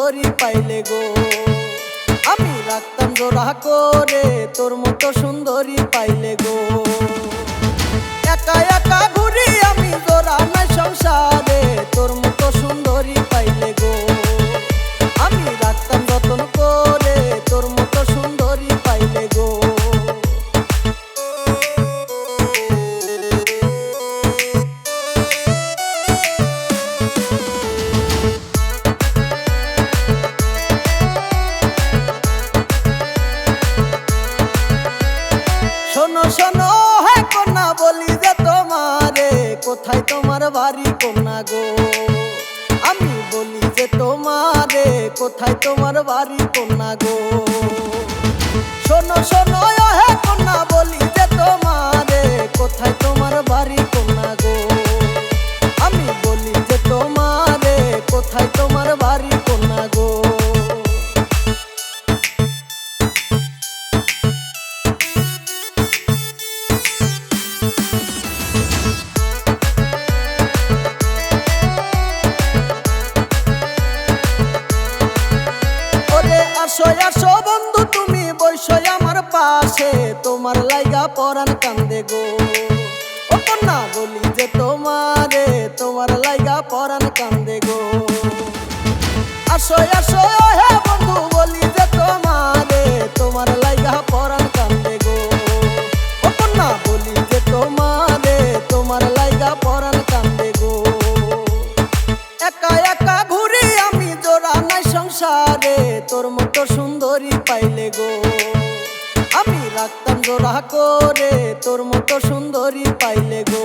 সুন্দরী পাইলে গো। আমি রাখতাম জোড়া করে তোর মতো সুন্দরী পাইলে গো। একা একা ঘুরি আমি জোড়া নাই সংসারে তোর মতো সুন্দরী পাইলে গো। আমি রাখতাম যতন করে তোর মতো সুন্দরী পাইলে গো। শোনো শোনো হে কন্যা বলি যে তোমারে, কোথায় তোমার বাড়ি কন্যা গো। আমি বলি যে তোমারে, কোথায় তোমার বাড়ি কন্যা গো। শোনো শোনো হে কন্যা বলি যে তোমারে, কোথায় তোমার বাড়ি কন্যা গো। আমি বলি যে তোমারে, কোথায় তোমার বাড়ি কন্যা গো। আসো আসো বন্ধু তুমি বইসো আমার পাশে, তোমার লাইগা পরাণ কান্দে গো। ও কন্যা বলি যে তোমারে, তোমার লাইগা পরাণ কান্দে গো। আসো আসো হে বন্ধু বলি যে তোমারে, তোমার লাইগা পরাণ কান্দে গো। ও কন্যা বলি যে তোমারে, তোমার লাইগা পরাণ কান্দে গো। একা একা ঘুরি আমি জোড়া নাই সংসারে তোর মতো সুন্দরী পাইলে গো। আমি রাখতাম জোড়া করে তোর মতো সুন্দরী পাইলে গো।